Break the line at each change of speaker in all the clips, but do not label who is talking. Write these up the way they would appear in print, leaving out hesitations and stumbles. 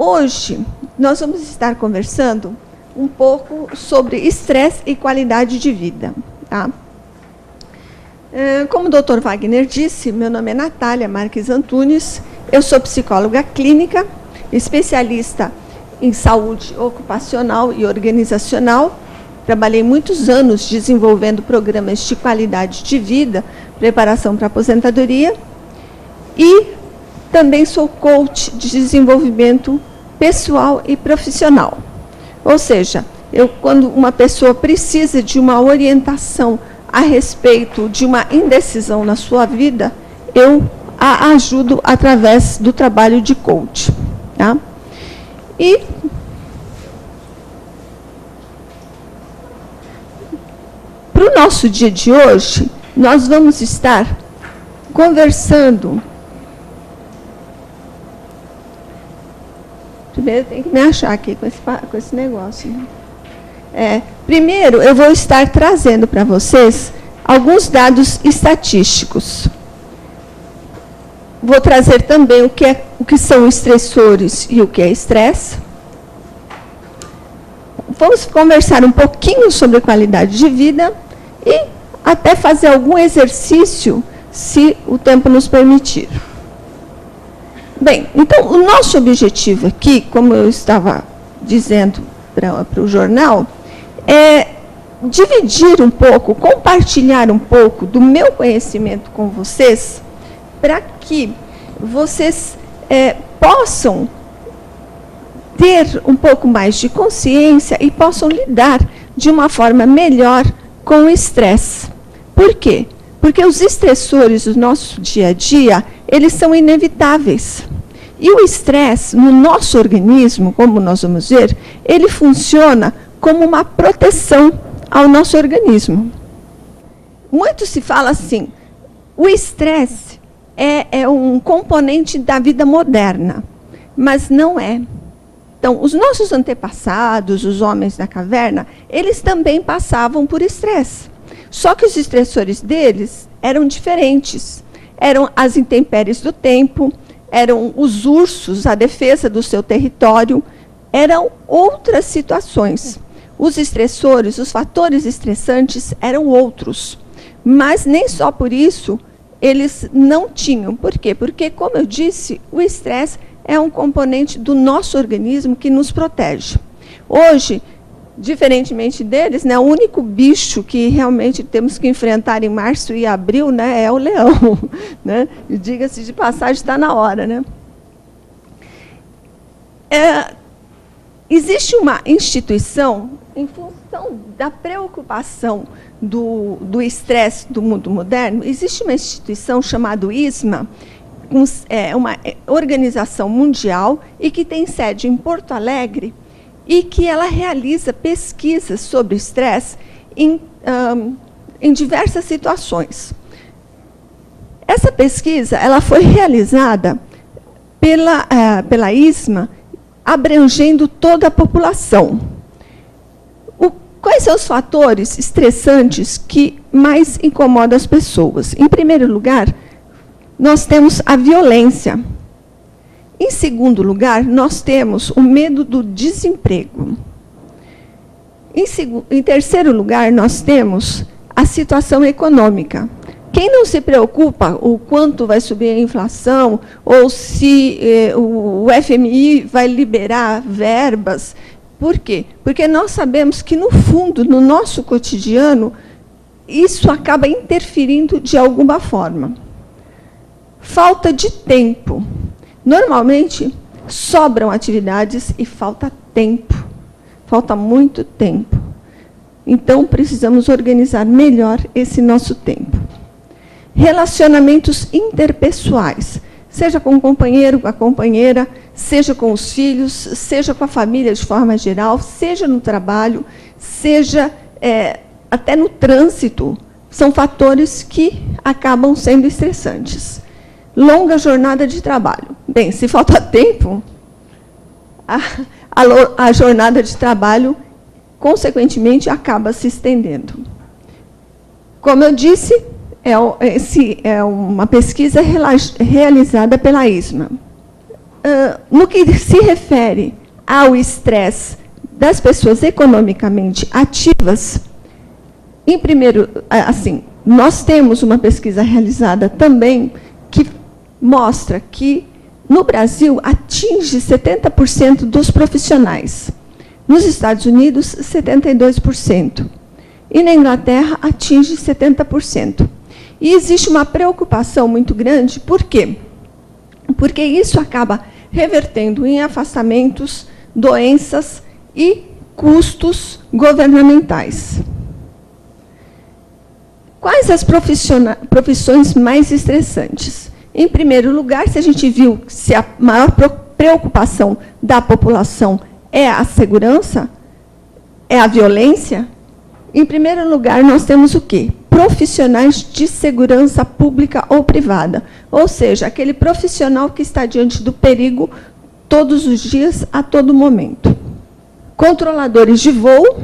Hoje, nós vamos estar conversando um pouco sobre estresse e qualidade de vida. Tá? Como o Dr. Wagner disse, meu nome é Natália Marques Antunes, eu sou psicóloga clínica, especialista em saúde ocupacional e organizacional. Trabalhei muitos anos desenvolvendo programas de qualidade de vida, preparação para aposentadoria, e também sou coach de desenvolvimento pessoal e profissional. Ou seja, quando uma pessoa precisa de uma orientação a respeito de uma indecisão na sua vida, eu a ajudo através do trabalho de coach. Tá? E para o nosso dia de hoje, nós vamos estar conversando. Primeiro tem que me achar aqui com esse negócio. Né? Primeiro, eu vou estar trazendo para vocês alguns dados estatísticos. Vou trazer também o que são estressores e o que é estresse. Vamos conversar um pouquinho sobre qualidade de vida e até fazer algum exercício, se o tempo nos permitir. Bem, então, o nosso objetivo aqui, como eu estava dizendo para o jornal, é dividir um pouco, compartilhar um pouco do meu conhecimento com vocês, para que vocês possam ter um pouco mais de consciência e possam lidar de uma forma melhor com o estresse. Por quê? Porque os estressores do nosso dia a dia, eles são inevitáveis. E o estresse no nosso organismo, como nós vamos ver, ele funciona como uma proteção ao nosso organismo. Muito se fala assim, o estresse é um componente da vida moderna, mas não é. Então, os nossos antepassados, os homens da caverna, eles também passavam por estresse. Só que os estressores deles eram diferentes. Eram as intempéries do tempo, eram os ursos, a defesa do seu território, eram outras situações. Os estressores, os fatores estressantes eram outros. Mas nem só por isso eles não tinham. Por quê? Porque, como eu disse, o estresse é um componente do nosso organismo que nos protege. Hoje, diferentemente deles, né, o único bicho que realmente temos que enfrentar em março e abril, né, é o leão. Né? E diga-se de passagem, está na hora. Né? Existe uma instituição, em função da preocupação do estresse do mundo moderno, existe uma instituição chamada ISMA, uma organização mundial, e que tem sede em Porto Alegre, e que ela realiza pesquisas sobre estresse em diversas situações. Essa pesquisa ela foi realizada pela ISMA, abrangendo toda a população. Quais são os fatores estressantes que mais incomodam as pessoas? Em primeiro lugar, nós temos a violência. Em segundo lugar, nós temos o medo do desemprego. Em terceiro lugar, nós temos a situação econômica. Quem não se preocupa o quanto vai subir a inflação, ou se o FMI vai liberar verbas. Por quê? Porque nós sabemos que, no fundo, no nosso cotidiano, isso acaba interferindo de alguma forma. Falta de tempo. Normalmente, sobram atividades e falta tempo. Falta muito tempo. Então, precisamos organizar melhor esse nosso tempo. Relacionamentos interpessoais, seja com o companheiro, com a companheira, seja com os filhos, seja com a família de forma geral, seja no trabalho, seja até no trânsito, são fatores que acabam sendo estressantes. Longa jornada de trabalho. Bem, se falta tempo, a jornada de trabalho, consequentemente, acaba se estendendo. Como eu disse, é uma pesquisa realizada pela ISMA. no que se refere ao estresse das pessoas economicamente ativas, em primeiro, assim, nós temos uma pesquisa realizada também que mostra que no Brasil atinge 70% dos profissionais. Nos Estados Unidos, 72%. E na Inglaterra atinge 70%. E existe uma preocupação muito grande, por quê? Porque isso acaba revertendo em afastamentos, doenças e custos governamentais. Quais as profissões mais estressantes? Em primeiro lugar, se a gente viu se a maior preocupação da população é a segurança, é a violência, em primeiro lugar, nós temos o quê? Profissionais de segurança pública ou privada. Ou seja, aquele profissional que está diante do perigo todos os dias, a todo momento. Controladores de voo,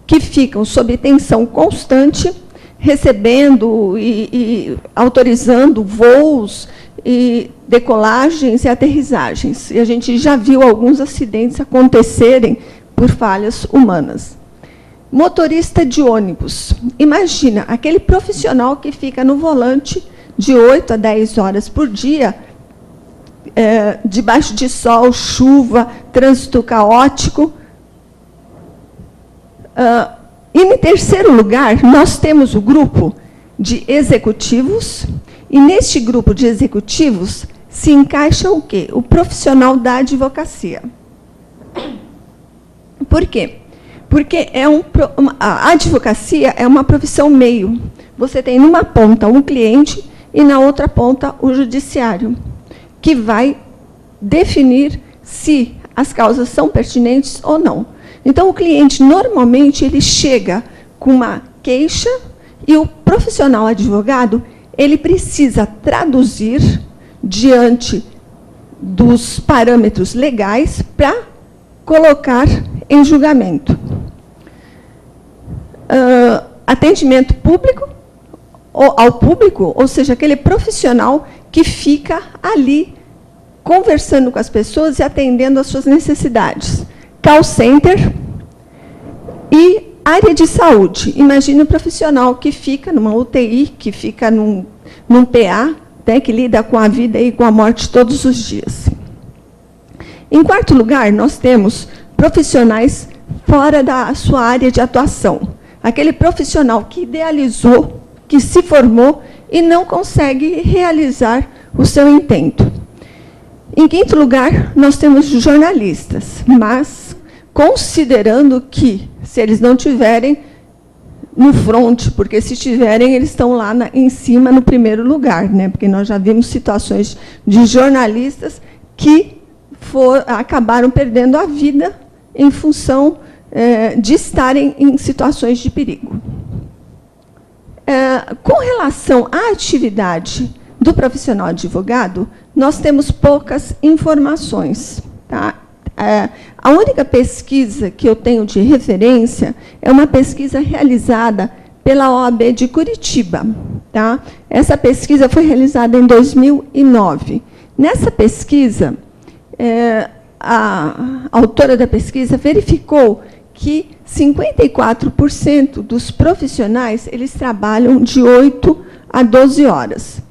que ficam sob tensão constante, recebendo e autorizando voos, e decolagens e aterrissagens. E a gente já viu alguns acidentes acontecerem por falhas humanas. Motorista de ônibus. Imagina, aquele profissional que fica no volante de 8 a 10 horas por dia, debaixo de sol, chuva, trânsito caótico. E, em terceiro lugar, nós temos o grupo de executivos, e neste grupo de executivos se encaixa o quê? O profissional da advocacia. Por quê? Porque a advocacia é uma profissão meio. Você tem numa ponta um cliente e na outra ponta o judiciário, que vai definir se as causas são pertinentes ou não. Então, o cliente, normalmente, ele chega com uma queixa e o profissional advogado, ele precisa traduzir diante dos parâmetros legais para colocar em julgamento. Atendimento público, ao público, ou seja, aquele profissional que fica ali conversando com as pessoas e atendendo às suas necessidades. Call center e área de saúde. Imagine um profissional que fica numa UTI, que fica num PA, né, que lida com a vida e com a morte todos os dias. Em quarto lugar, nós temos profissionais fora da sua área de atuação. Aquele profissional que idealizou, que se formou e não consegue realizar o seu intento. Em quinto lugar, nós temos jornalistas, mas considerando que, se eles não tiverem no front, porque se tiverem, eles estão lá em cima, no primeiro lugar, né? Porque nós já vimos situações de jornalistas que acabaram perdendo a vida em função de estarem em situações de perigo. Com relação à atividade do profissional advogado, nós temos poucas informações. Tá? A única pesquisa que eu tenho de referência é uma pesquisa realizada pela OAB de Curitiba. Tá? Essa pesquisa foi realizada em 2009. Nessa pesquisa, a autora da pesquisa verificou que 54% dos profissionais eles trabalham de 8 a 12 horas.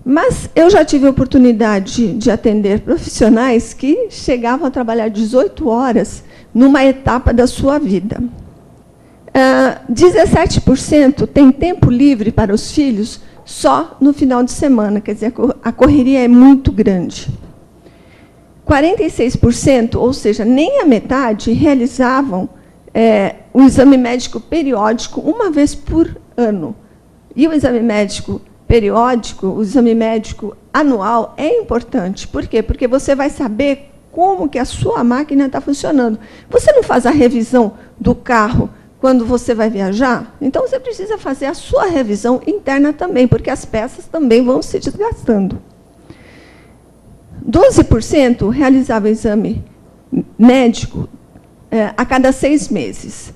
Mas eu já tive a oportunidade de atender profissionais que chegavam a trabalhar 18 horas numa etapa da sua vida. 17% tem tempo livre para os filhos só no final de semana, quer dizer, a correria é muito grande. 46%, ou seja, nem a metade, realizavam o exame médico periódico uma vez por ano. E o exame médico periódico, o exame médico anual, é importante. Por quê? Porque você vai saber como que a sua máquina está funcionando. Você não faz a revisão do carro quando você vai viajar? Então, você precisa fazer a sua revisão interna também, porque as peças também vão se desgastando. 12% realizava exame médico a cada 6 meses.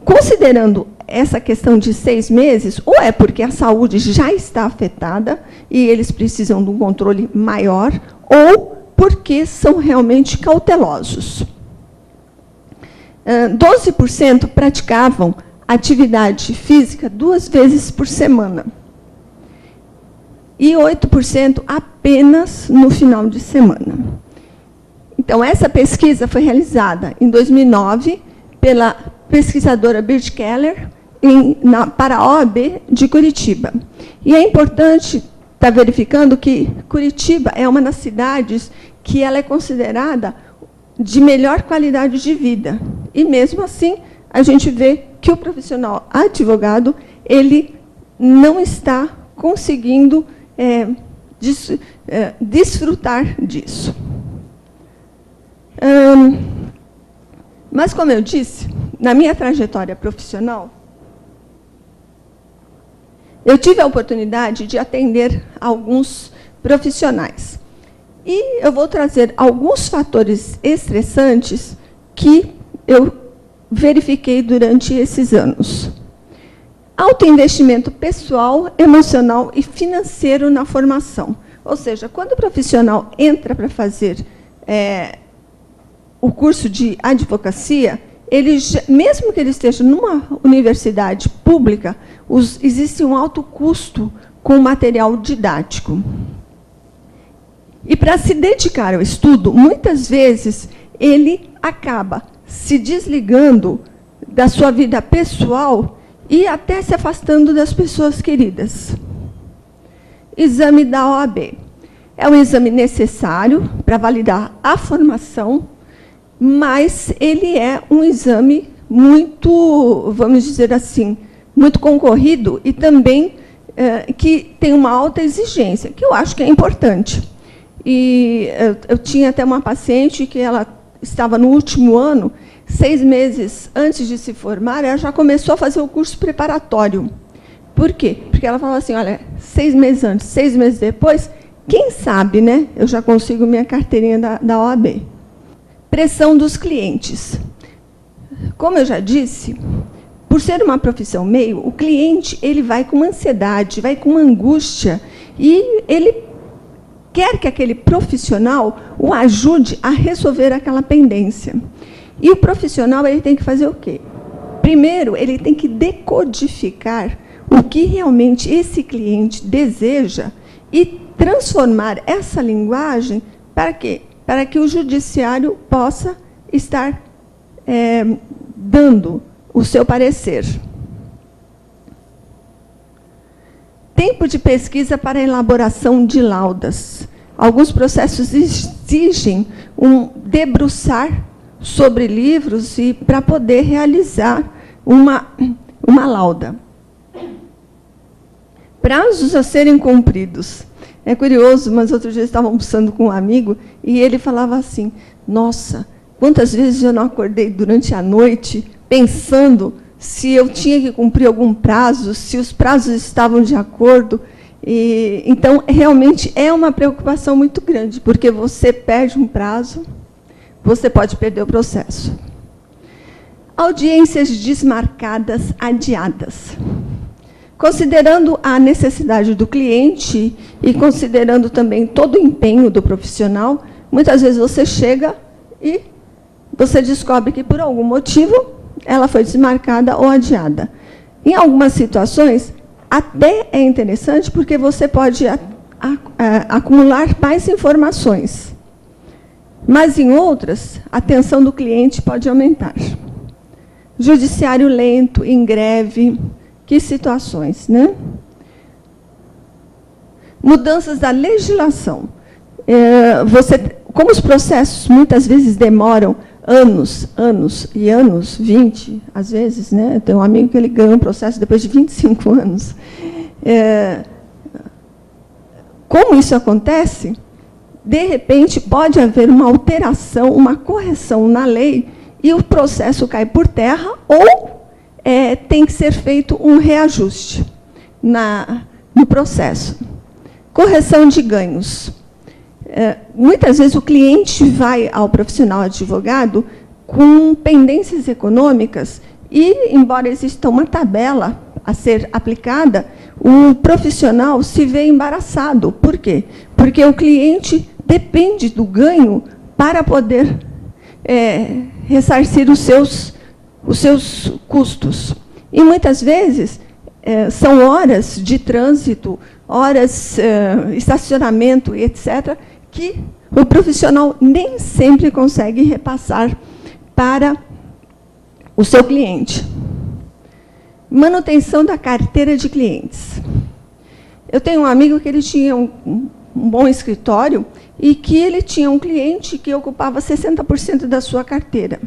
Considerando essa questão de 6 meses, ou é porque a saúde já está afetada e eles precisam de um controle maior, ou porque são realmente cautelosos. 12% praticavam atividade física 2 vezes por semana. E 8% apenas no final de semana. Então, essa pesquisa foi realizada em 2009 pela pesquisadora Bird Keller para a OAB de Curitiba. E é importante estar verificando que Curitiba é uma das cidades que ela é considerada de melhor qualidade de vida. E, mesmo assim, a gente vê que o profissional advogado ele não está conseguindo desfrutar disso. Mas, como eu disse, na minha trajetória profissional, eu tive a oportunidade de atender alguns profissionais. E eu vou trazer alguns fatores estressantes que eu verifiquei durante esses anos. Alto investimento pessoal, emocional e financeiro na formação. Ou seja, quando o profissional entra para fazer o curso de advocacia, ele, mesmo que ele esteja numa universidade pública, existe um alto custo com o material didático. E, para se dedicar ao estudo, muitas vezes, ele acaba se desligando da sua vida pessoal e até se afastando das pessoas queridas. Exame da OAB. É um exame necessário para validar a formação, mas ele é um exame muito, vamos dizer assim, muito concorrido e também que tem uma alta exigência, que eu acho que é importante. E eu tinha até uma paciente que ela estava no último ano, 6 meses antes de se formar, ela já começou a fazer o curso preparatório. Por quê? Porque ela falava assim, olha, 6 meses antes, 6 meses depois, quem sabe, né, eu já consigo minha carteirinha da OAB. Pressão dos clientes. Como eu já disse, por ser uma profissão meio, o cliente ele vai com uma ansiedade, vai com uma angústia, e ele quer que aquele profissional o ajude a resolver aquela pendência. E o profissional ele tem que fazer o quê? Primeiro, ele tem que decodificar o que realmente esse cliente deseja e transformar essa linguagem para quê? Para que o judiciário possa estar dando o seu parecer. Tempo de pesquisa para elaboração de laudas. Alguns processos exigem um debruçar sobre livros e para poder realizar uma lauda. Prazos a serem cumpridos. É curioso, mas outro dia eu estava almoçando com um amigo e ele falava assim, nossa, quantas vezes eu não acordei durante a noite pensando se eu tinha que cumprir algum prazo, se os prazos estavam de acordo. Então, realmente, é uma preocupação muito grande, porque você perde um prazo, você pode perder o processo. Audiências desmarcadas, adiadas. Considerando a necessidade do cliente e considerando também todo o empenho do profissional, muitas vezes você chega e você descobre que, por algum motivo, ela foi desmarcada ou adiada. Em algumas situações, até é interessante, porque você pode acumular mais informações. Mas, em outras, a atenção do cliente pode aumentar. Judiciário lento, em greve, que situações, né? Mudanças da legislação. Como os processos muitas vezes demoram anos e anos, 20, às vezes, né? Eu tenho um amigo que ele ganhou um processo depois de 25 anos. Como isso acontece? De repente, pode haver uma alteração, uma correção na lei, e o processo cai por terra, ou tem que ser feito um reajuste no processo. Correção de ganhos. Muitas vezes o cliente vai ao profissional advogado com pendências econômicas E, embora exista uma tabela a ser aplicada, o profissional se vê embaraçado. Por quê? Porque o cliente depende do ganho para poder ressarcir os seus custos. E, muitas vezes, são horas de trânsito, horas estacionamento, etc., que o profissional nem sempre consegue repassar para o seu cliente. Manutenção da carteira de clientes. Eu tenho um amigo que ele tinha um bom escritório e que ele tinha um cliente que ocupava 60% da sua carteira.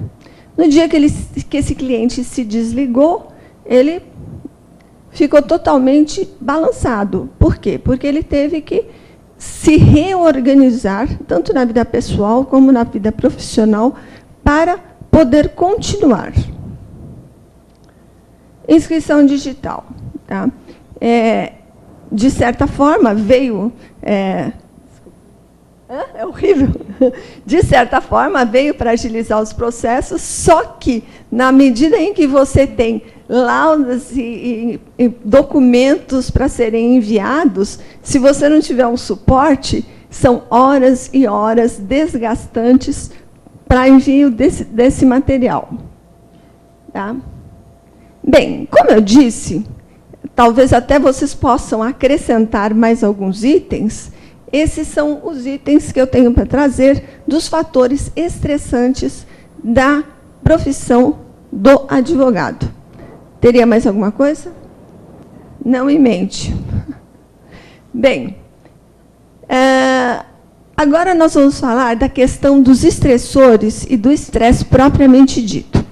No dia que esse cliente se desligou, ele ficou totalmente balançado. Por quê? Porque ele teve que se reorganizar, tanto na vida pessoal como na vida profissional, para poder continuar. Inscrição digital. Tá? De certa forma, veio... É horrível. De certa forma, veio para agilizar os processos, só que, na medida em que você tem laudas e documentos para serem enviados, se você não tiver um suporte, são horas e horas desgastantes para envio desse material. Tá? Bem, como eu disse, talvez até vocês possam acrescentar mais alguns itens. Esses são os itens que eu tenho para trazer dos fatores estressantes da profissão do advogado. Teria mais alguma coisa? Não em mente. Bem, agora nós vamos falar da questão dos estressores e do estresse propriamente dito.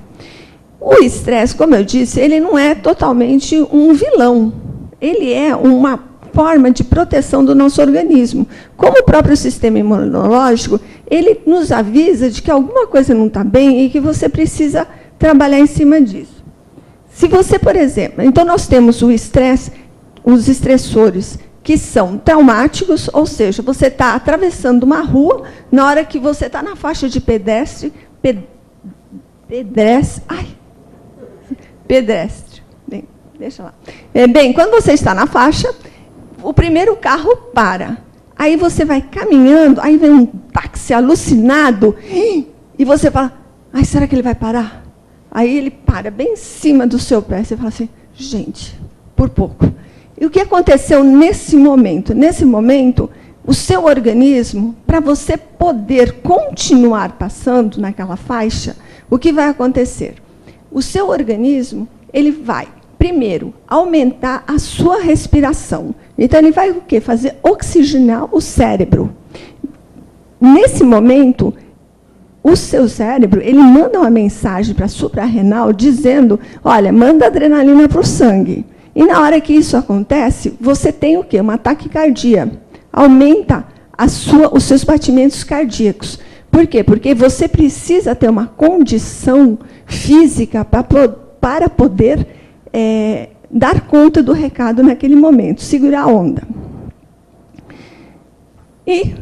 O estresse, como eu disse, ele não é totalmente um vilão. Ele é uma forma de proteção do nosso organismo. Como o próprio sistema imunológico, ele nos avisa de que alguma coisa não está bem e que você precisa trabalhar em cima disso. Se você, por exemplo, então nós temos o estresse, os estressores que são traumáticos, ou seja, você está atravessando uma rua, na hora que você está na faixa de pedestre, bem, deixa lá. Bem, quando você está na faixa, o primeiro carro para. Aí você vai caminhando, aí vem um táxi alucinado, e você fala, ai, será que ele vai parar? Aí ele para bem em cima do seu pé. Você fala assim, gente, por pouco. E o que aconteceu nesse momento? Nesse momento, o seu organismo, para você poder continuar passando naquela faixa, o que vai acontecer? O seu organismo, ele vai, primeiro, aumentar a sua respiração. Então, ele vai o quê? Fazer oxigenar o cérebro. Nesse momento, o seu cérebro, ele manda uma mensagem para a suprarrenal dizendo, olha, manda adrenalina para o sangue. E na hora que isso acontece, você tem o quê? Uma taquicardia. Aumenta os seus batimentos cardíacos. Por quê? Porque você precisa ter uma condição física para poder dar conta do recado naquele momento, segurar a onda. E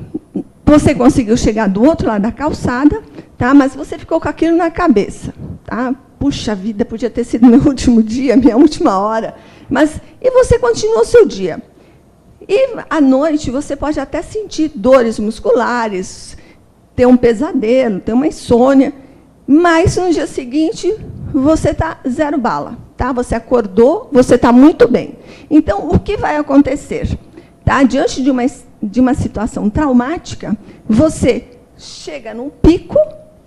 você conseguiu chegar do outro lado da calçada, tá? Mas você ficou com aquilo na cabeça. Tá? Puxa vida, podia ter sido meu último dia, minha última hora. E você continua o seu dia. E, à noite, você pode até sentir dores musculares, ter um pesadelo, ter uma insônia, mas, no dia seguinte, você está zero bala. Tá? Você acordou, você está muito bem. Então, o que vai acontecer? Tá? Diante de uma situação traumática, você chega num pico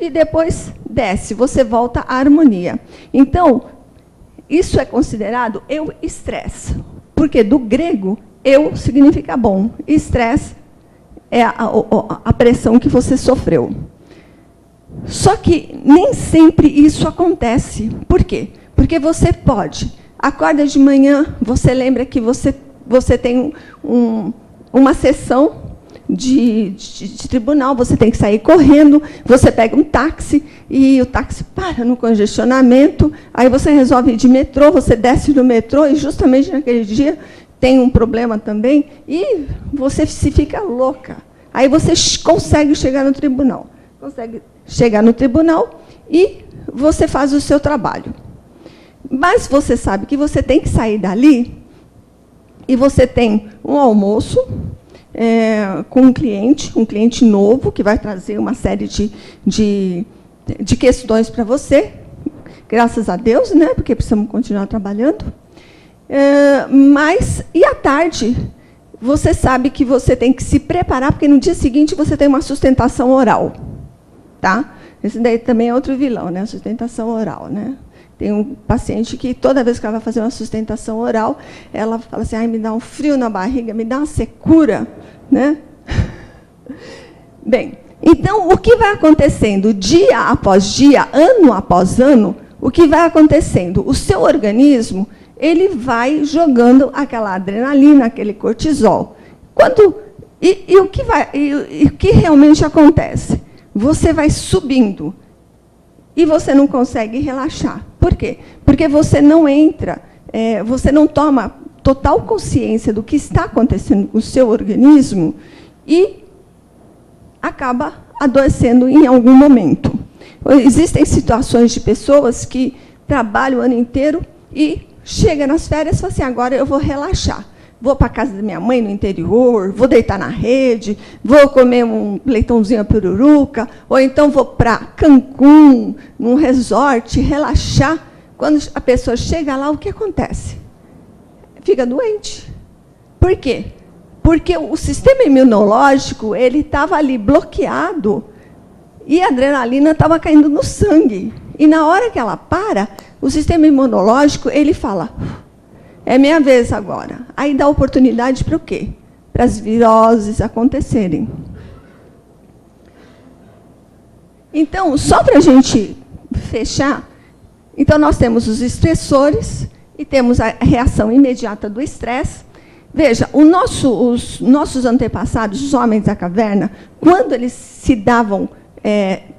e depois desce, você volta à harmonia. Então, isso é considerado eustresse, porque do grego, eu significa bom, estresse é a pressão que você sofreu. Só que nem sempre isso acontece. Por quê? Porque você acorda de manhã, você lembra que você tem uma sessão de tribunal, você tem que sair correndo, você pega um táxi, e o táxi para no congestionamento, aí você resolve ir de metrô, você desce no metrô, e justamente naquele dia tem um problema também, e você se fica louca. Aí você consegue chegar no tribunal. Consegue chegar no tribunal e você faz o seu trabalho. Mas você sabe que você tem que sair dali e você tem um almoço com um cliente novo, que vai trazer uma série de questões para você, graças a Deus, né, porque precisamos continuar trabalhando. E à tarde, você sabe que você tem que se preparar, porque no dia seguinte você tem uma sustentação oral. Tá? Esse daí também é outro vilão, né? A sustentação oral, né? Tem um paciente que, toda vez que ela vai fazer uma sustentação oral, ela fala assim, ai, me dá um frio na barriga, me dá uma secura. Né? Bem, então, o que vai acontecendo dia após dia, ano após ano, o que vai acontecendo? O seu organismo, ele vai jogando aquela adrenalina, aquele cortisol. O que realmente acontece? Você vai subindo e você não consegue relaxar. Por quê? Porque você não entra, você não toma total consciência do que está acontecendo com o seu organismo e acaba adoecendo em algum momento. Existem situações de pessoas que trabalham o ano inteiro e chegam nas férias e falam assim, agora eu vou relaxar. Vou para a casa da minha mãe no interior, vou deitar na rede, vou comer um leitãozinho à pururuca, ou então vou para Cancún, num resort, relaxar. Quando a pessoa chega lá, o que acontece? Fica doente. Por quê? Porque o sistema imunológico ele estava ali bloqueado e a adrenalina estava caindo no sangue. E na hora que ela para, o sistema imunológico ele fala, é minha vez agora. Aí dá oportunidade para o quê? Para as viroses acontecerem. Então, só para a gente fechar, então nós temos os estressores e temos a reação imediata do estresse. Veja, os nossos antepassados, os homens da caverna, quando eles se davam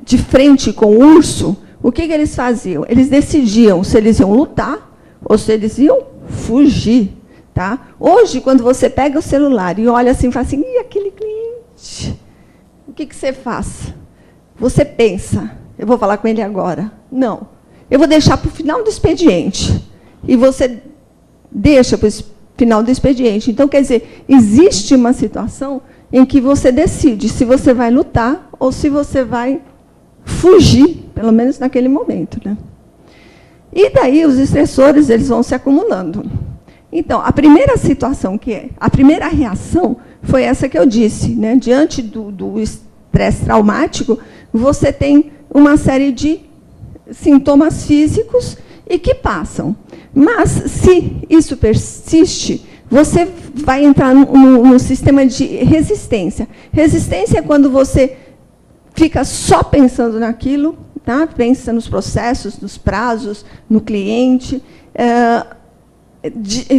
de frente com o urso, o que eles faziam? Eles decidiam se eles iam lutar ou se eles iam fugir. Tá? Hoje, quando você pega o celular e olha assim e fala assim, e aquele cliente? O que você faz? Você pensa, eu vou falar com ele agora. Não, eu vou deixar para o final do expediente. E você deixa para o final do expediente. Então, quer dizer, existe uma situação em que você decide se você vai lutar ou se você vai fugir, pelo menos naquele momento. Né? E daí os estressores eles vão se acumulando. Então, a primeira situação, a primeira reação foi essa que eu disse. Né? Diante do estresse traumático, você tem uma série de sintomas físicos e que passam. Mas, se isso persiste, você vai entrar no sistema de resistência. Resistência é quando você fica só pensando naquilo, tá? Pensa nos processos, nos prazos, no cliente,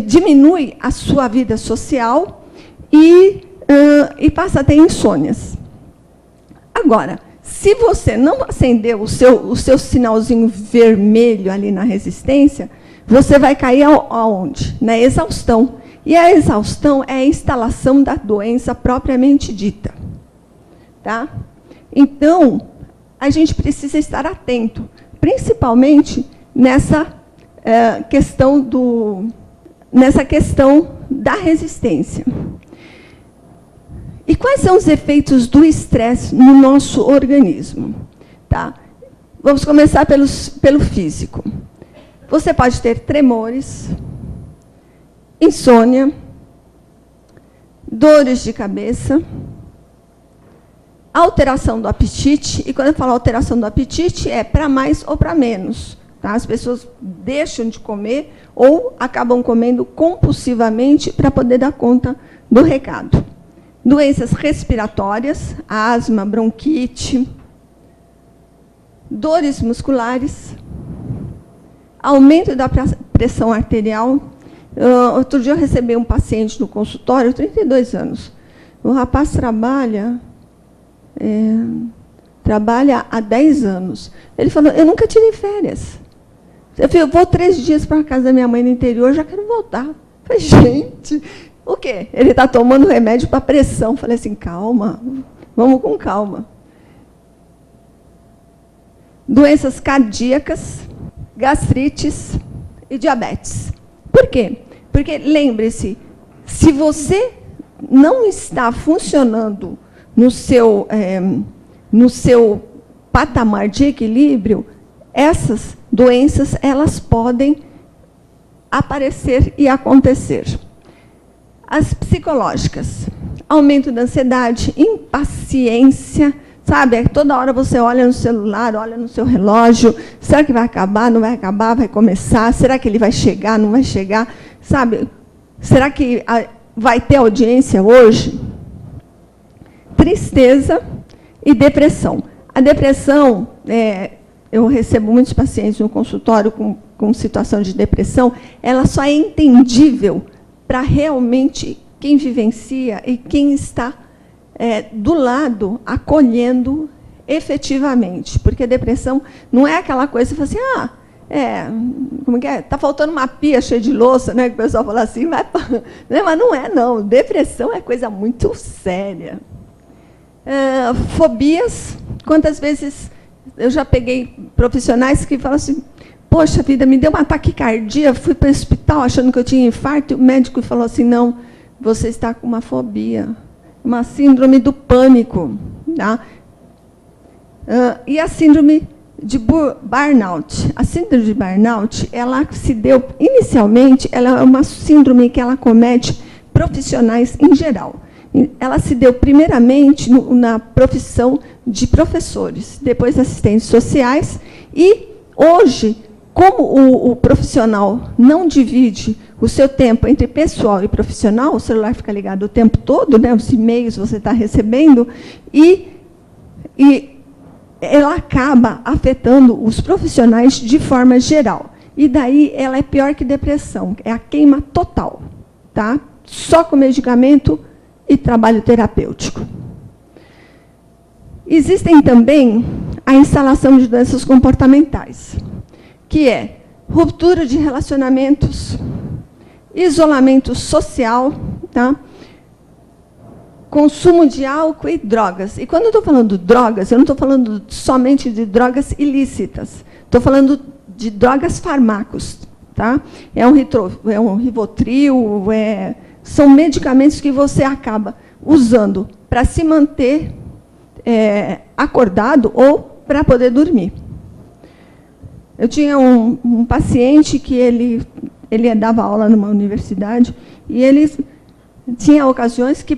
diminui a sua vida social e passa a ter insônias. Agora, se você não acender o seu sinalzinho vermelho ali na resistência, você vai cair aonde? Na exaustão. E a exaustão é a instalação da doença propriamente dita. Tá? Então, a gente precisa estar atento, principalmente nessa questão da resistência. E quais são os efeitos do estresse no nosso organismo? Tá? Vamos começar pelo físico. Você pode ter tremores, insônia, dores de cabeça, alteração do apetite. E quando eu falo alteração do apetite, é para mais ou para menos. Tá? As pessoas deixam de comer ou acabam comendo compulsivamente para poder dar conta do recado. Doenças respiratórias, asma, bronquite, dores musculares, aumento da pressão arterial. Outro dia eu recebi um paciente no consultório, 32 anos. O rapaz trabalha há 10 anos. Ele falou, eu nunca tirei férias. Eu vou 3 dias para a casa da minha mãe no interior, já quero voltar. Eu falei, gente, o quê? Ele está tomando remédio para pressão. Eu falei assim, calma, vamos com calma. Doenças cardíacas, gastrites, e diabetes. Por quê? Porque, lembre-se, se você não está funcionando no seu patamar de equilíbrio, essas doenças elas podem aparecer e acontecer. As psicológicas, aumento da ansiedade, impaciência, sabe? Toda hora você olha no celular, olha no seu relógio, será que vai acabar, não vai acabar, vai começar, será que ele vai chegar, não vai chegar, sabe? Será que vai ter audiência hoje? Tristeza e depressão. A depressão, eu recebo muitos pacientes no consultório com situação de depressão, ela só é entendível para realmente quem vivencia e quem está do lado acolhendo efetivamente. Porque a depressão não é aquela coisa que você fala assim, como que é? Está faltando uma pia cheia de louça, né? Que o pessoal fala assim, mas não é, não. Depressão é coisa muito séria. Fobias, quantas vezes eu já peguei profissionais que falam assim, poxa vida, me deu uma taquicardia, fui para o hospital achando que eu tinha infarto, e o médico falou assim, não, você está com uma fobia, uma síndrome do pânico. Tá? E a síndrome de burnout. A síndrome de burnout, ela se deu, inicialmente, ela é uma síndrome que ela comete profissionais em geral. Ela se deu primeiramente na profissão de professores, depois assistentes sociais, e hoje, como o profissional não divide o seu tempo entre pessoal e profissional, o celular fica ligado o tempo todo, né, os e-mails você está recebendo, e ela acaba afetando os profissionais de forma geral. E daí ela é pior que depressão, é a queima total, tá? Só com medicamento e trabalho terapêutico. Existem também a instalação de doenças comportamentais, que é ruptura de relacionamentos, isolamento social, tá? Consumo de álcool e drogas. E quando eu estou falando de drogas, eu não estou falando somente de drogas ilícitas, estou falando de drogas fármacos. Tá? É um Rivotril, são medicamentos que você acaba usando para se manter acordado ou para poder dormir. Eu tinha um paciente que ele dava aula numa universidade e ele tinha ocasiões que,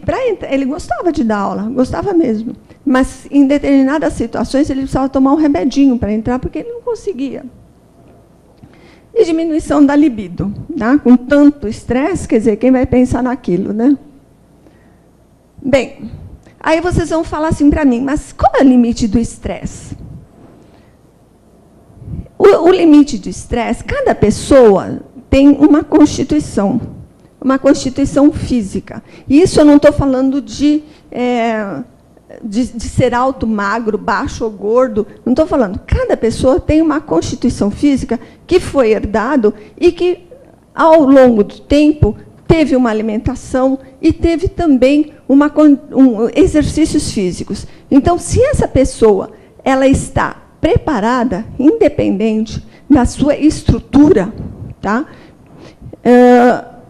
ele gostava de dar aula, gostava mesmo, mas em determinadas situações ele precisava tomar um remedinho para entrar, porque ele não conseguia. E diminuição da libido, tá? Com tanto estresse, quer dizer, quem vai pensar naquilo, né? Bem, aí vocês vão falar assim para mim, mas qual é o limite do estresse? O limite do estresse, cada pessoa tem uma constituição física. E isso eu não estou falando de ser alto, magro, baixo ou gordo. Não estou falando. Cada pessoa tem uma constituição física que foi herdado e que, ao longo do tempo, teve uma alimentação e teve também exercícios físicos. Então, se essa pessoa ela está preparada, independente da sua estrutura, tá?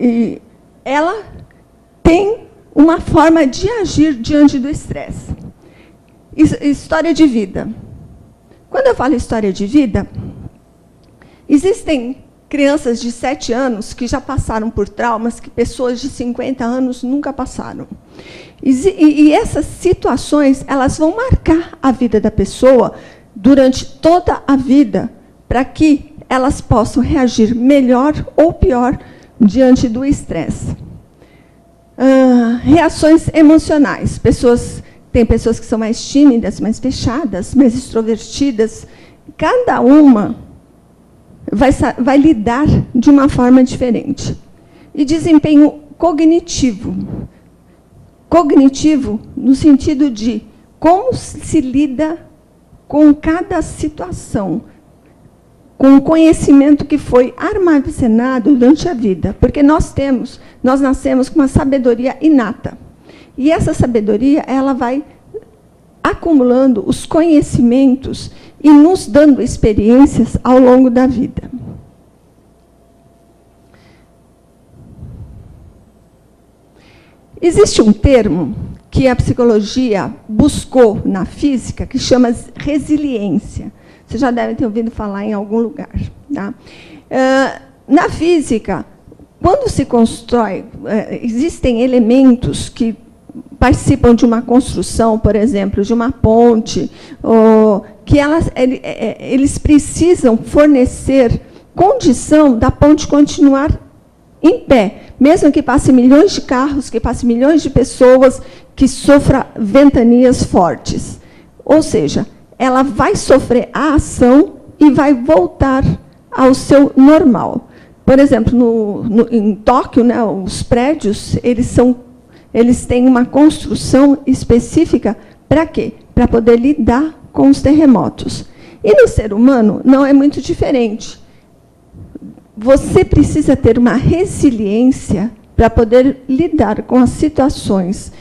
E ela tem uma forma de agir diante do estresse. História de vida. Quando eu falo história de vida, existem crianças de 7 anos que já passaram por traumas que pessoas de 50 anos nunca passaram. E essas situações, elas vão marcar a vida da pessoa durante toda a vida, para que elas possam reagir melhor ou pior diante do estresse. Reações emocionais. Tem pessoas que são mais tímidas, mais fechadas, mais extrovertidas. Cada uma vai lidar de uma forma diferente. E desempenho cognitivo. Cognitivo no sentido de como se lida com cada situação, com o conhecimento que foi armazenado durante a vida. Porque nós nascemos com uma sabedoria inata. E essa sabedoria, ela vai acumulando os conhecimentos e nos dando experiências ao longo da vida. Existe um termo que a psicologia buscou na física, que chama resiliência. Vocês já devem ter ouvido falar em algum lugar. Tá? Na física, quando se constrói, existem elementos que participam de uma construção, por exemplo, de uma ponte, que eles precisam fornecer condição da ponte continuar em pé, mesmo que passe milhões de carros, que passe milhões de pessoas, que sofra ventanias fortes. Ou seja, ela vai sofrer a ação e vai voltar ao seu normal. Por exemplo, em Tóquio, né, os prédios, eles têm uma construção específica para quê? Para poder lidar com os terremotos. E no ser humano não é muito diferente. Você precisa ter uma resiliência para poder lidar com as situações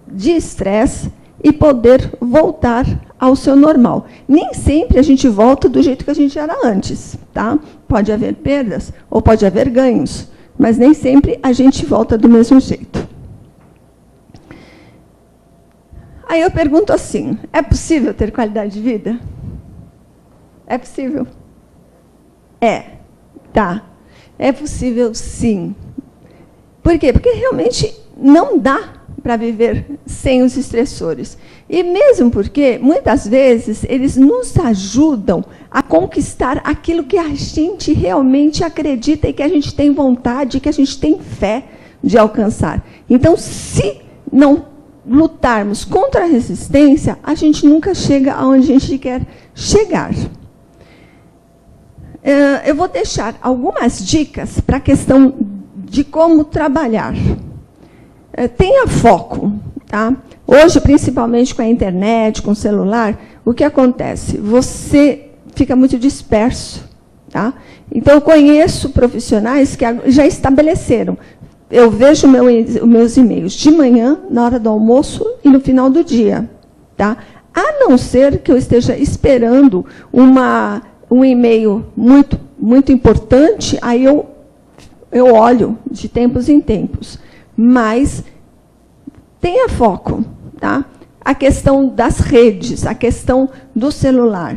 de estresse e poder voltar ao seu normal. Nem sempre a gente volta do jeito que a gente era antes. Tá? Pode haver perdas ou pode haver ganhos, mas nem sempre a gente volta do mesmo jeito. Aí eu pergunto assim, é possível ter qualidade de vida? É possível? Tá. É possível, sim. Por quê? Porque realmente não dá para viver sem os estressores. E mesmo porque, muitas vezes, eles nos ajudam a conquistar aquilo que a gente realmente acredita e que a gente tem vontade, que a gente tem fé de alcançar. Então, se não lutarmos contra a resistência, a gente nunca chega aonde a gente quer chegar. Eu vou deixar algumas dicas para a questão de como trabalhar. Tenha foco. Tá? Hoje, principalmente com a internet, com o celular, o que acontece? Você fica muito disperso. Tá? Então, eu conheço profissionais que já estabeleceram. Eu vejo meus e-mails de manhã, na hora do almoço e no final do dia. Tá? A não ser que eu esteja esperando um e-mail muito importante, aí eu olho de tempos em tempos. Mas tenha foco. Tá? A questão das redes, a questão do celular.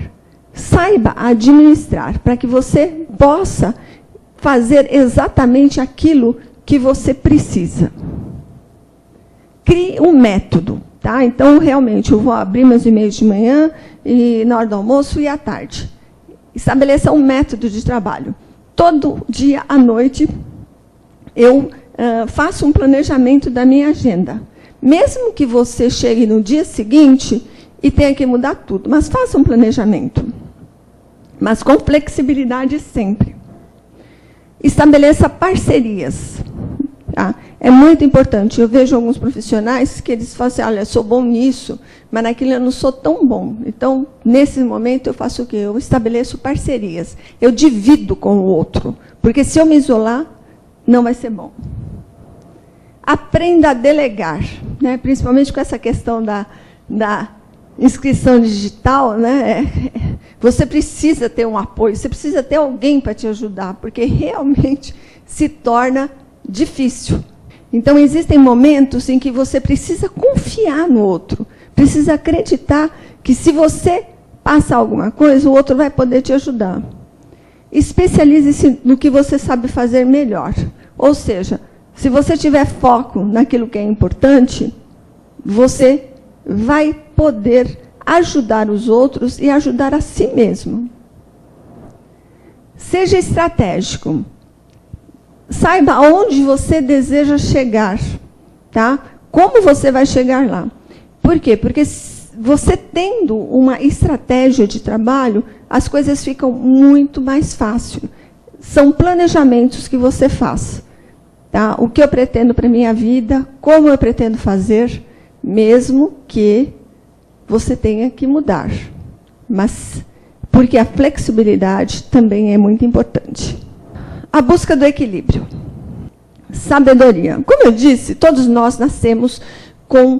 Saiba administrar para que você possa fazer exatamente aquilo que você precisa. Crie um método. Tá? Então, realmente, eu vou abrir meus e-mails de manhã, e na hora do almoço e à tarde. Estabeleça um método de trabalho. Todo dia à noite, eu faço um planejamento da minha agenda. Mesmo que você chegue no dia seguinte e tenha que mudar tudo, mas faça um planejamento. Mas com flexibilidade sempre. Estabeleça parcerias. Tá? É muito importante. Eu vejo alguns profissionais que eles falam assim, olha, eu sou bom nisso, mas naquilo eu não sou tão bom. Então, nesse momento, eu faço o quê? Eu estabeleço parcerias. Eu divido com o outro. Porque se eu me isolar, não vai ser bom. Aprenda a delegar. Né? Principalmente com essa questão da inscrição digital, né? Você precisa ter um apoio, você precisa ter alguém para te ajudar, porque realmente se torna difícil. Então, existem momentos em que você precisa confiar no outro, precisa acreditar que se você passa alguma coisa, o outro vai poder te ajudar. Especialize-se no que você sabe fazer melhor. Ou seja, se você tiver foco naquilo que é importante, você vai poder ajudar os outros e ajudar a si mesmo. Seja estratégico. Saiba aonde você deseja chegar. Tá? Como você vai chegar lá? Por quê? Porque você tendo uma estratégia de trabalho, as coisas ficam muito mais fáceis. São planejamentos que você faz. Tá? O que eu pretendo para a minha vida, como eu pretendo fazer, mesmo que você tenha que mudar. Mas, porque a flexibilidade também é muito importante. A busca do equilíbrio. Sabedoria. Como eu disse, todos nós nascemos com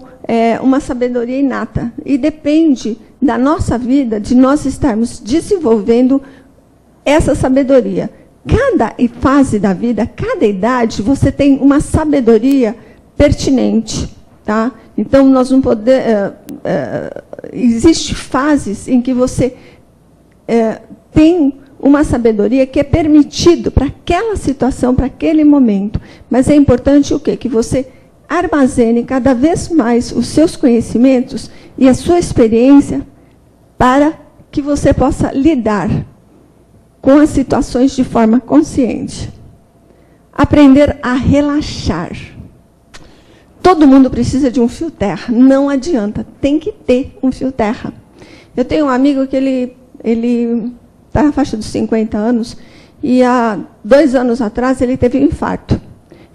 uma sabedoria inata. E depende da nossa vida, de nós estarmos desenvolvendo essa sabedoria. Cada fase da vida, cada idade, você tem uma sabedoria pertinente. Tá? Então, nós não podemos... Existem fases em que você tem uma sabedoria que é permitido para aquela situação, para aquele momento. Mas é importante o quê? Que você armazene cada vez mais os seus conhecimentos e a sua experiência para que você possa lidar com as situações de forma consciente. Aprender a relaxar. Todo mundo precisa de um fio terra, não adianta, tem que ter um fio terra. Eu tenho um amigo que ele está na faixa dos 50 anos, e há 2 anos atrás ele teve um infarto.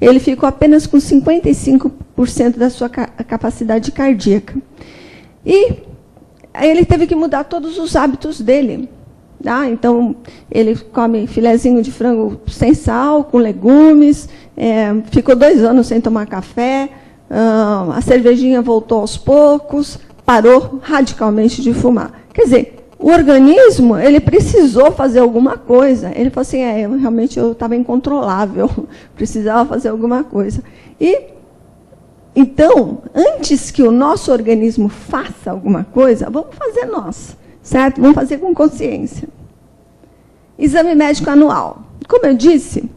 Ele ficou apenas com 55% da sua capacidade cardíaca. E ele teve que mudar todos os hábitos dele. Tá? Então, ele come filezinho de frango sem sal, com legumes, ficou 2 anos sem tomar café, a cervejinha voltou aos poucos, parou radicalmente de fumar. Quer dizer, o organismo, ele precisou fazer alguma coisa. Ele falou assim, realmente eu estava incontrolável, precisava fazer alguma coisa. E, então, antes que o nosso organismo faça alguma coisa, vamos fazer nós, certo? Vamos fazer com consciência. Exame médico anual. Como eu disse,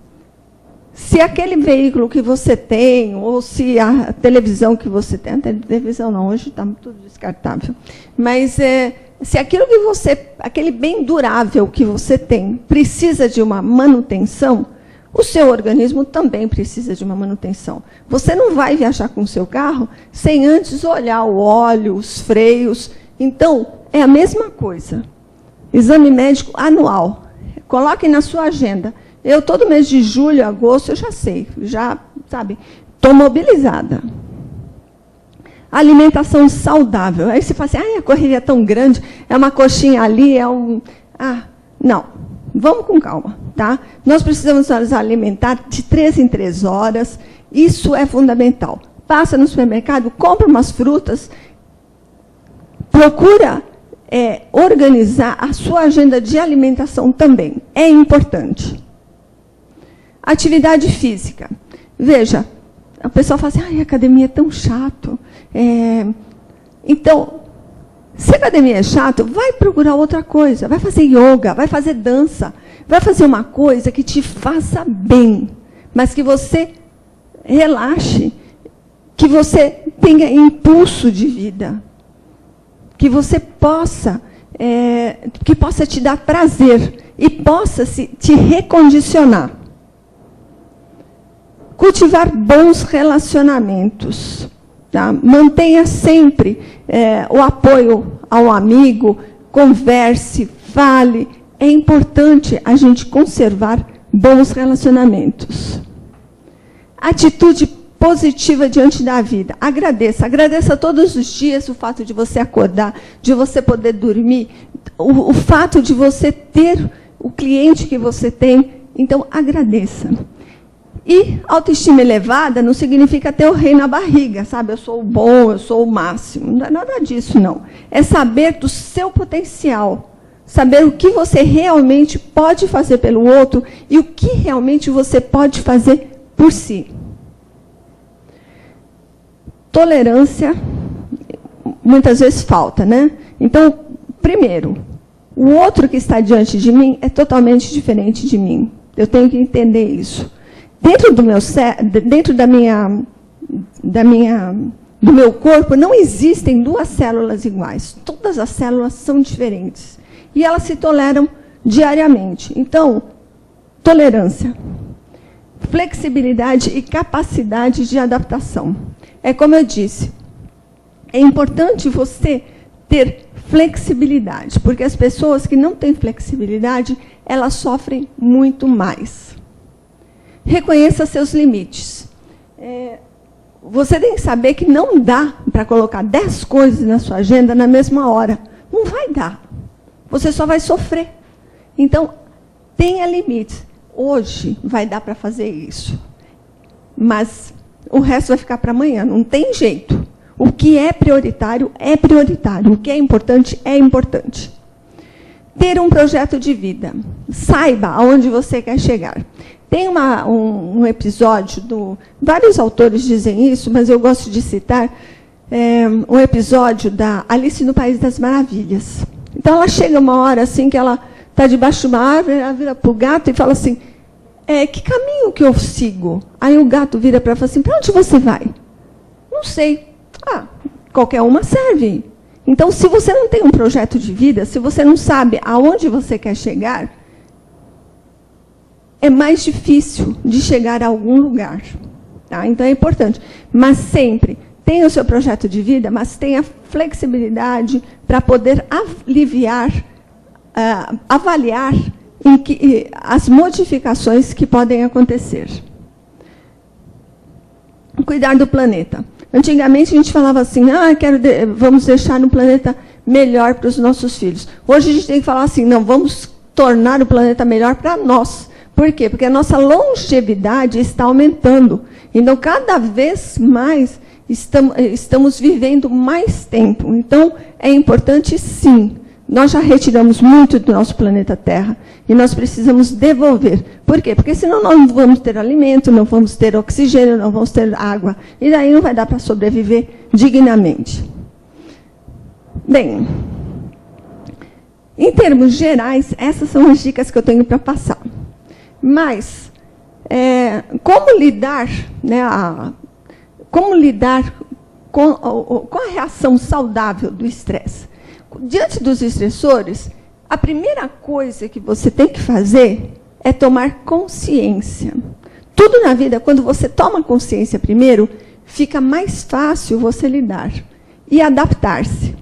se aquele veículo que você tem, ou se a televisão que você tem, a televisão não, hoje está tudo descartável, mas se aquilo que você, aquele bem durável que você tem, precisa de uma manutenção, o seu organismo também precisa de uma manutenção. Você não vai viajar com o seu carro sem antes olhar o óleo, os freios. Então, é a mesma coisa. Exame médico anual. Coloque na sua agenda. Eu, todo mês de julho, agosto, eu já sei, já, sabe, estou mobilizada. Alimentação saudável. Aí você fala assim, a correria é tão grande, é uma coxinha ali, é um... não, vamos com calma, tá? Nós precisamos nos alimentar de 3 em 3 horas, isso é fundamental. Passa no supermercado, compra umas frutas, procura organizar a sua agenda de alimentação também, é importante. Atividade física. Veja, a pessoa fala assim, a academia é tão chato. Então, se a academia é chato, vai procurar outra coisa. Vai fazer yoga, vai fazer dança. Vai fazer uma coisa que te faça bem, mas que você relaxe, que você tenha impulso de vida, que você possa, que possa te dar prazer e possa te recondicionar. Cultivar bons relacionamentos. Tá? Mantenha sempre o apoio ao amigo, converse, fale. É importante a gente conservar bons relacionamentos. Atitude positiva diante da vida. Agradeça. Agradeça todos os dias o fato de você acordar, de você poder dormir, o fato de você ter o cliente que você tem. Então, agradeça. E autoestima elevada não significa ter o rei na barriga, sabe? Eu sou o bom, eu sou o máximo. Não é nada disso, não. É saber do seu potencial. Saber o que você realmente pode fazer pelo outro e o que realmente você pode fazer por si. Tolerância, muitas vezes falta, né? Então, primeiro, o outro que está diante de mim é totalmente diferente de mim. Eu tenho que entender isso. Dentro do meu corpo não existem 2 células iguais. Todas as células são diferentes. E elas se toleram diariamente. Então, tolerância, flexibilidade e capacidade de adaptação. É como eu disse, é importante você ter flexibilidade, porque as pessoas que não têm flexibilidade, elas sofrem muito mais. Reconheça seus limites. Você tem que saber que não dá para colocar 10 coisas na sua agenda na mesma hora. Não vai dar. Você só vai sofrer. Então, tenha limites. Hoje vai dar para fazer isso. Mas o resto vai ficar para amanhã. Não tem jeito. O que é prioritário é prioritário. O que é importante é importante. Ter um projeto de vida. Saiba aonde você quer chegar. Tem um episódio, vários autores dizem isso, mas eu gosto de citar, um episódio da Alice no País das Maravilhas. Então, ela chega uma hora assim que ela está debaixo de uma árvore, ela vira para o gato e fala assim, que caminho que eu sigo? Aí o gato vira para ela e fala assim, para onde você vai? Não sei. Qualquer uma serve. Então, se você não tem um projeto de vida, se você não sabe aonde você quer chegar, é mais difícil de chegar a algum lugar. Tá? Então, é importante. Mas sempre tenha o seu projeto de vida, mas tenha flexibilidade para poder avaliar as modificações que podem acontecer. Cuidar do planeta. Antigamente, a gente falava assim, vamos deixar um planeta melhor para os nossos filhos. Hoje, a gente tem que falar assim, não, vamos tornar o planeta melhor para nós. Por quê? Porque a nossa longevidade está aumentando. Então, cada vez mais, estamos vivendo mais tempo. Então, é importante, sim. Nós já retiramos muito do nosso planeta Terra e nós precisamos devolver. Por quê? Porque senão nós não vamos ter alimento, não vamos ter oxigênio, não vamos ter água. E daí não vai dar para sobreviver dignamente. Bem, em termos gerais, essas são as dicas que eu tenho para passar. Mas, como lidar, com a reação saudável do estresse? Diante dos estressores, a primeira coisa que você tem que fazer é tomar consciência. Tudo na vida, quando você toma consciência primeiro, fica mais fácil você lidar e adaptar-se.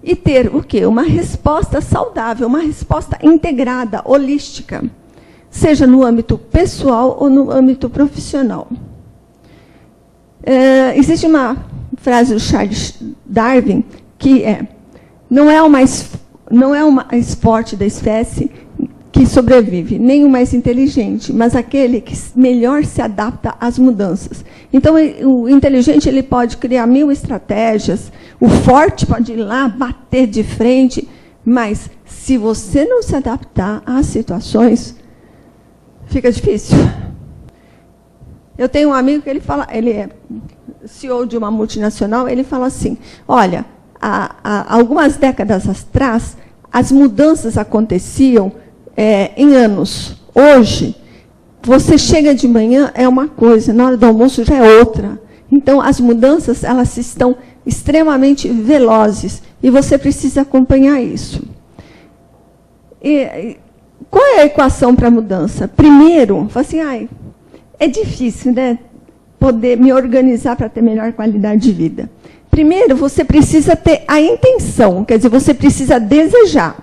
E ter o quê? Uma resposta saudável, uma resposta integrada, holística, seja no âmbito pessoal ou no âmbito profissional. Existe uma frase do Charles Darwin que não é o mais forte da espécie que sobrevive, nem o mais inteligente, mas aquele que melhor se adapta às mudanças. Então, o inteligente ele pode criar 1000 estratégias, o forte pode ir lá, bater de frente, mas se você não se adaptar às situações, fica difícil. Eu tenho um amigo que ele é CEO de uma multinacional, ele fala assim, olha, há algumas décadas atrás, as mudanças aconteciam em anos. Hoje, você chega de manhã, é uma coisa, na hora do almoço já é outra. Então, as mudanças elas estão extremamente velozes e você precisa acompanhar isso. Qual é a equação para a mudança? Primeiro, fala assim, é difícil, né, poder me organizar para ter melhor qualidade de vida. Primeiro, você precisa ter a intenção, quer dizer, você precisa desejar.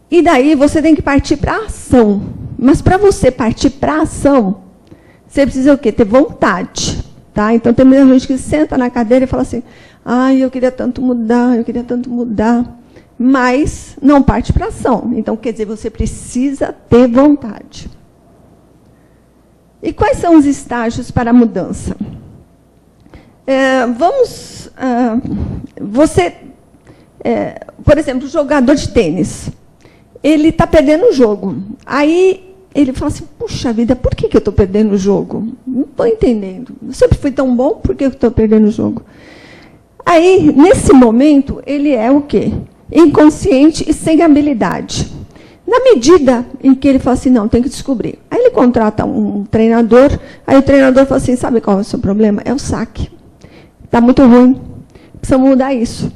E daí você tem que partir para a ação. Mas para você partir para a ação, você precisa o quê? Ter vontade. Tá? Então, tem muita gente que senta na cadeira e fala assim, eu queria tanto mudar, eu queria tanto mudar. Mas não parte para a ação. Então, quer dizer, você precisa ter vontade. E quais são os estágios para a mudança? Por exemplo, o jogador de tênis, ele está perdendo o jogo. Aí ele fala assim, puxa vida, por que eu estou perdendo o jogo? Não estou entendendo. Eu sempre fui tão bom, por que eu estou perdendo o jogo? Aí, nesse momento, ele é o quê? Inconsciente e sem habilidade. Na medida em que ele fala assim, não, tem que descobrir. Aí ele contrata um treinador, aí o treinador fala assim, sabe qual é o seu problema? É o saque. Está muito ruim, precisa mudar isso.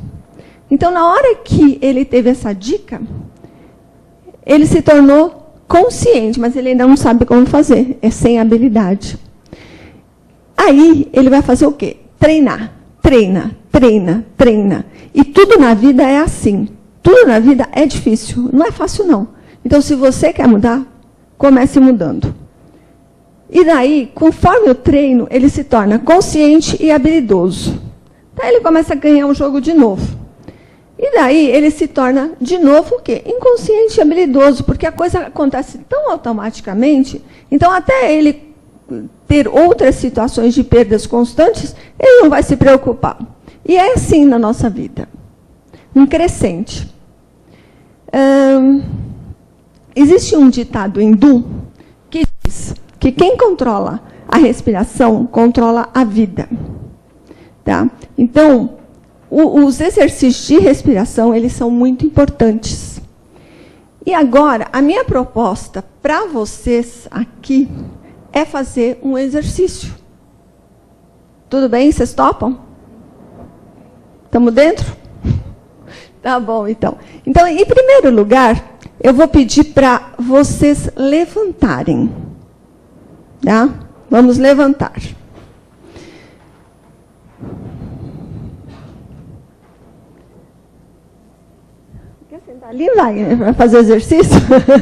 Então, na hora que ele teve essa dica, ele se tornou consciente, mas ele ainda não sabe como fazer, é sem habilidade. Aí, ele vai fazer o quê? Treinar, treina, treina, treina. E tudo na vida é assim. Tudo na vida é difícil, não é fácil não. Então, se você quer mudar, comece mudando. E daí, conforme o treino, ele se torna consciente e habilidoso. Daí ele começa a ganhar o jogo de novo. E daí ele se torna, de novo, o quê? Inconsciente e habilidoso, porque a coisa acontece tão automaticamente, então até ele ter outras situações de perdas constantes, ele não vai se preocupar. E é assim na nossa vida. Um crescente. Existe um ditado hindu que quem controla a respiração controla a vida. Tá? Então, os exercícios de respiração, eles são muito importantes. E agora, a minha proposta para vocês aqui é fazer um exercício. Tudo bem? Vocês topam? Estamos dentro? Tá bom, então. Então, em primeiro lugar, eu vou pedir para vocês levantarem. Tá? Vamos levantar. Quer sentar ali, Wagner, para fazer exercício?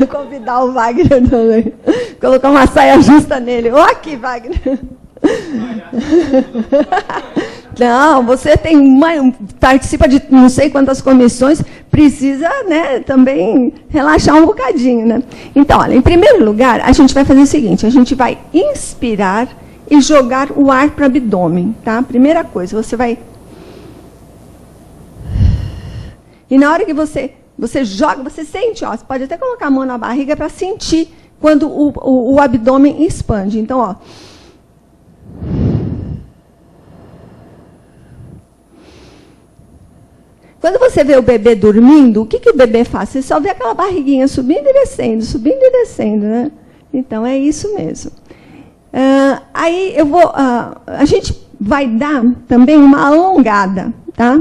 Convidar o Wagner também. Colocar uma saia justa nele. Ó, aqui, Wagner. Não, você participa de não sei quantas comissões, precisa, né, também relaxar um bocadinho, né? Então, olha, em primeiro lugar, a gente vai fazer o seguinte, a gente vai inspirar e jogar o ar para o abdômen, tá? Primeira coisa, você vai... E na hora que você joga, você sente, ó, você pode até colocar a mão na barriga para sentir quando o abdômen expande. Então, ó... Quando você vê o bebê dormindo, o que o bebê faz? Você só vê aquela barriguinha subindo e descendo, né? Então, é isso mesmo. Aí, a gente vai dar também uma alongada, tá?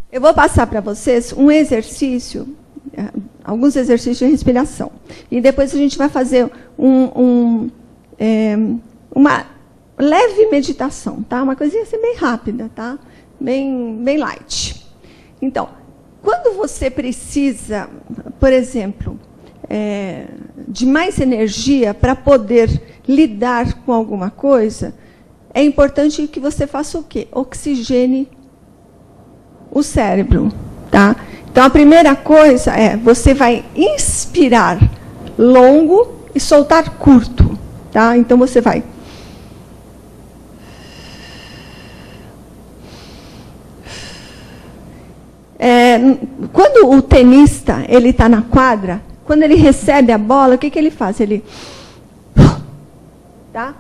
Eu vou passar para vocês um exercício, alguns exercícios de respiração. E depois a gente vai fazer uma leve meditação, tá? Uma coisinha assim bem rápida, tá? Bem light. Então, quando você precisa, por exemplo, de mais energia para poder lidar com alguma coisa, é importante que você faça o quê? Oxigene o cérebro, tá? Então, a primeira coisa é, você vai inspirar longo e soltar curto, tá? Então, você vai... quando o tenista, ele está na quadra, quando ele recebe a bola, o que ele faz? Ele... Tá?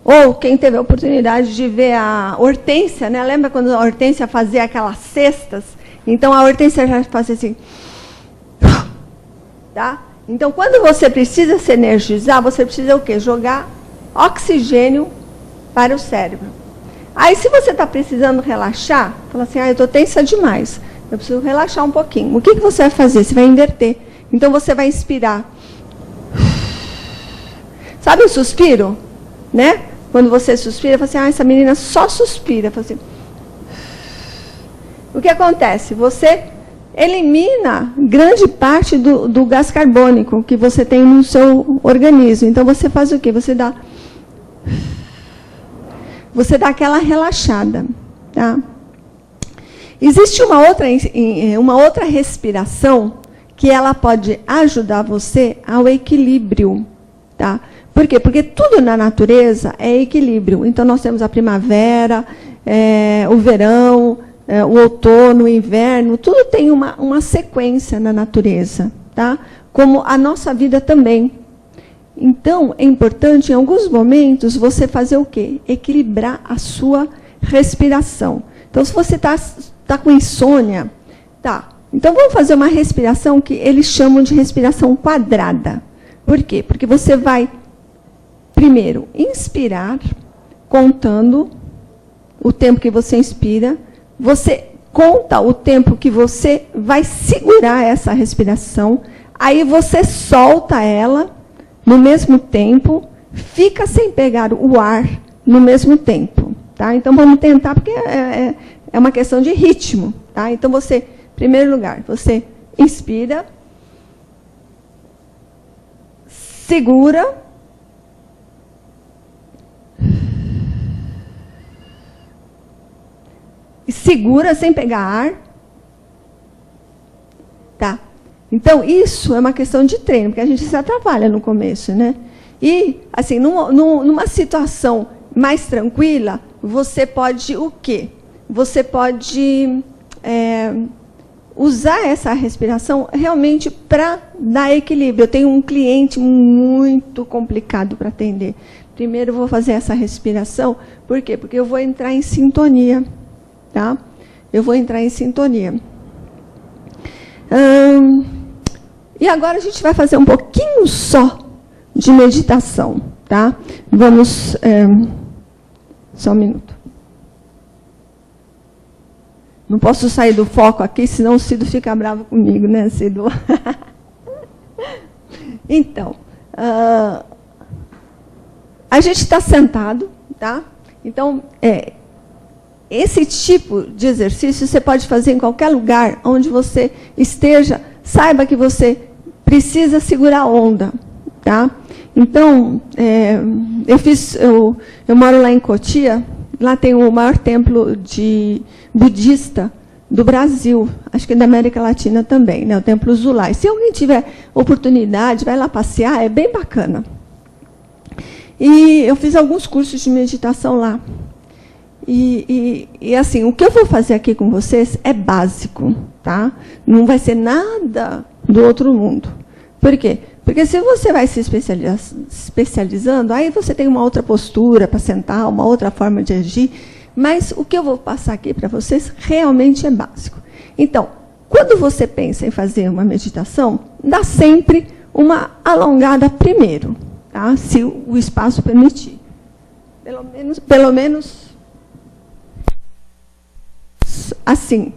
Ou quem teve a oportunidade de ver a Hortência, né? Lembra quando a Hortência fazia aquelas cestas? Então, a Hortência já fazia assim. Tá? Então, quando você precisa se energizar, você precisa o quê? Jogar oxigênio para o cérebro. Aí, se você está precisando relaxar, fala assim, eu estou tensa demais, eu preciso relaxar um pouquinho. O que você vai fazer? Você vai inverter. Então, você vai inspirar. Sabe o suspiro? Né? Quando você suspira, você fala assim, essa menina só suspira. Fala assim. O que acontece? Você elimina grande parte do gás carbônico que você tem no seu organismo. Então, você faz o quê? Você dá aquela relaxada. Tá? Existe uma outra respiração que ela pode ajudar você ao equilíbrio. Tá? Por quê? Porque tudo na natureza é equilíbrio. Então, nós temos a primavera, o verão, o outono, o inverno, tudo tem uma sequência na natureza, tá? Como a nossa vida também. Então, é importante, em alguns momentos, você fazer o quê? Equilibrar a sua respiração. Então, se você tá com insônia, tá. Então, vamos fazer uma respiração que eles chamam de respiração quadrada. Por quê? Porque você vai, primeiro, inspirar, contando o tempo que você inspira. Você conta o tempo que você vai segurar essa respiração. Aí, você solta ela no mesmo tempo, fica sem pegar o ar no mesmo tempo. Tá? Então, vamos tentar, porque é uma questão de ritmo. Tá? Então, você, em primeiro lugar, você inspira, segura, e segura sem pegar ar. Tá? Então, isso é uma questão de treino, porque a gente se atrapalha no começo, né? E, assim, numa situação mais tranquila, você pode o quê? Você pode usar essa respiração realmente para dar equilíbrio. Eu tenho um cliente muito complicado para atender. Primeiro, eu vou fazer essa respiração. Por quê? Porque eu vou entrar em sintonia. Tá? Eu vou entrar em sintonia. E agora a gente vai fazer um pouquinho só de meditação. Tá? Vamos... só um minuto. Não posso sair do foco aqui, senão o Cido fica bravo comigo, né, Cido? Então, a gente está sentado, tá? Então, esse tipo de exercício você pode fazer em qualquer lugar onde você esteja. Saiba que você precisa segurar a onda, tá? Então, eu moro lá em Cotia. Lá tem o maior templo budista do Brasil, acho que da América Latina também, né? O Templo Zulai. Se alguém tiver oportunidade, vai lá passear, é bem bacana. E eu fiz alguns cursos de meditação lá. E assim, o que eu vou fazer aqui com vocês é básico, tá? Não vai ser nada do outro mundo. Por quê? Porque se você vai se especializando, aí você tem uma outra postura para sentar, uma outra forma de agir, mas o que eu vou passar aqui para vocês realmente é básico. Então, quando você pensa em fazer uma meditação, dá sempre uma alongada primeiro, tá? Se o espaço permitir. Pelo menos assim.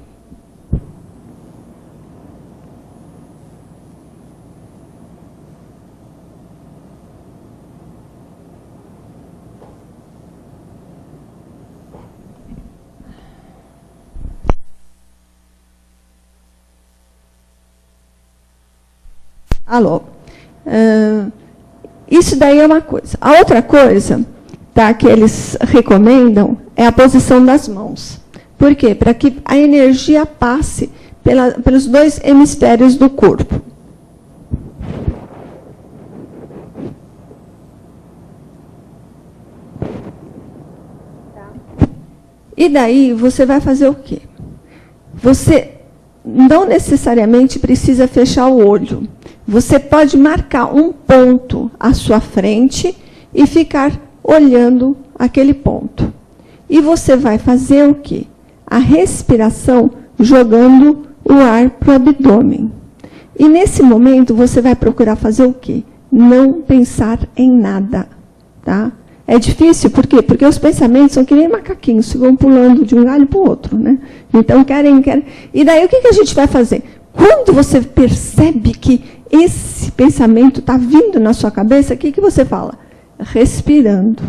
Alô. Isso daí é uma coisa. A outra coisa, tá, que eles recomendam é a posição das mãos. Por quê? Para que a energia passe pelos dois hemisférios do corpo. E daí você vai fazer o quê? Você não necessariamente precisa fechar o olho. Você pode marcar um ponto à sua frente e ficar olhando aquele ponto. E você vai fazer o quê? A respiração jogando o ar para o abdômen. E nesse momento você vai procurar fazer o quê? Não pensar em nada. Tá? É difícil, por quê? Porque os pensamentos são que nem macaquinhos, ficam pulando de um galho para o outro. Né? Então, querem. E daí o que a gente vai fazer? Quando você percebe que esse pensamento está vindo na sua cabeça, o que você fala? Respirando.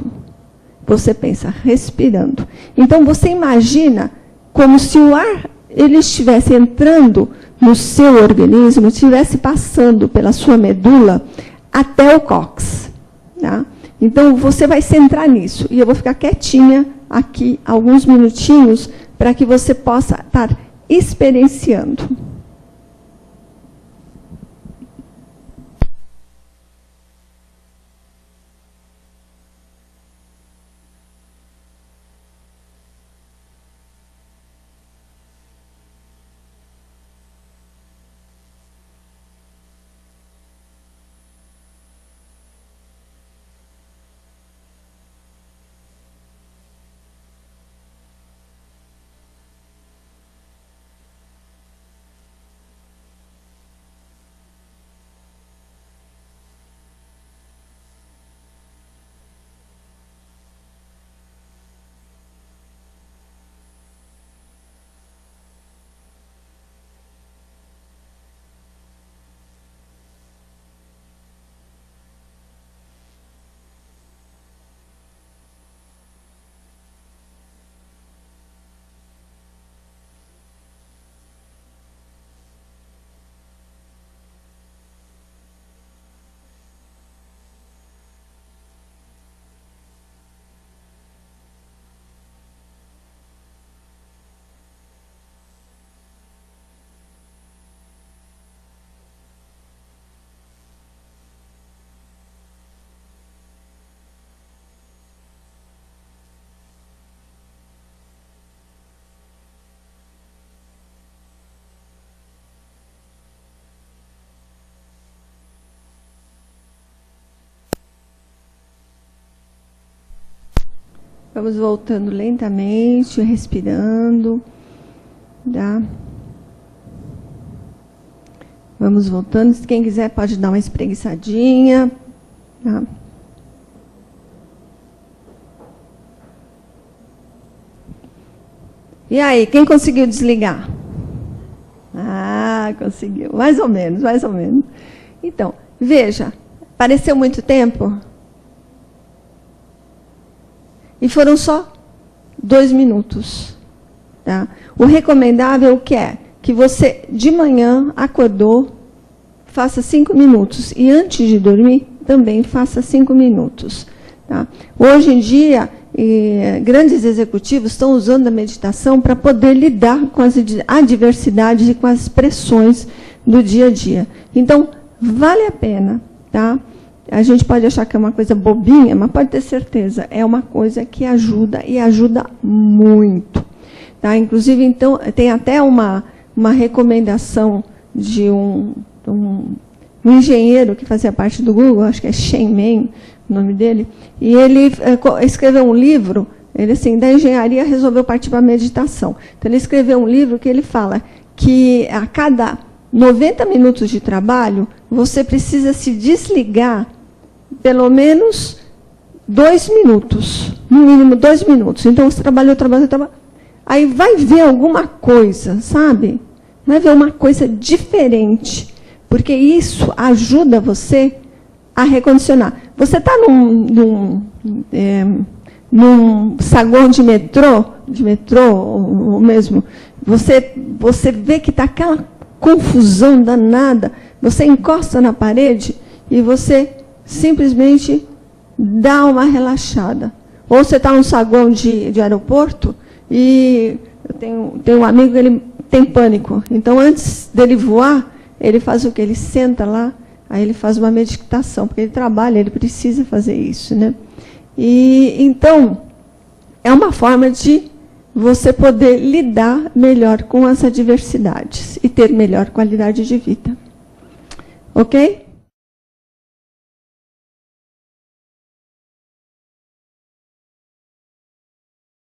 Você pensa, respirando. Então, você imagina como se o ar ele estivesse entrando no seu organismo, estivesse passando pela sua medula até o cóccix. Tá? Então, você vai centrar nisso. E eu vou ficar quietinha aqui alguns minutinhos para que você possa estar experienciando. Vamos voltando lentamente, respirando. Tá? Vamos voltando. Se quem quiser pode dar uma espreguiçadinha. Tá? E aí, quem conseguiu desligar? Ah, conseguiu. Mais ou menos, mais ou menos. Então, veja, pareceu muito tempo? E foram só 2 minutos. Tá? O recomendável que é que você, de manhã, acordou, faça 5 minutos. E antes de dormir, também faça 5 minutos. Tá? Hoje em dia, grandes executivos estão usando a meditação para poder lidar com as adversidades e com as pressões do dia a dia. Então, vale a pena, tá? A gente pode achar que é uma coisa bobinha, mas pode ter certeza, é uma coisa que ajuda e ajuda muito. Tá? Inclusive, então, tem até uma recomendação de um engenheiro que fazia parte do Google, acho que é Shen Men, o nome dele, e ele escreveu um livro, ele assim, da engenharia resolveu partir para a meditação. Então, ele escreveu um livro que ele fala que a cada 90 minutos de trabalho, você precisa se desligar pelo menos 2 minutos, no mínimo 2 minutos. Então, você trabalhou, aí vai ver alguma coisa, sabe? Vai ver uma coisa diferente, porque isso ajuda você a recondicionar. Você está num saguão de metrô ou mesmo, você vê que está aquela confusão danada, você encosta na parede e você simplesmente dá uma relaxada. Ou você está num saguão de aeroporto e eu tenho um amigo que ele tem pânico. Então, antes dele voar, ele faz o quê? Ele senta lá, aí ele faz uma meditação, porque ele trabalha, ele precisa fazer isso, né? E, então, é uma forma de você poder lidar melhor com as adversidades e ter melhor qualidade de vida. Ok?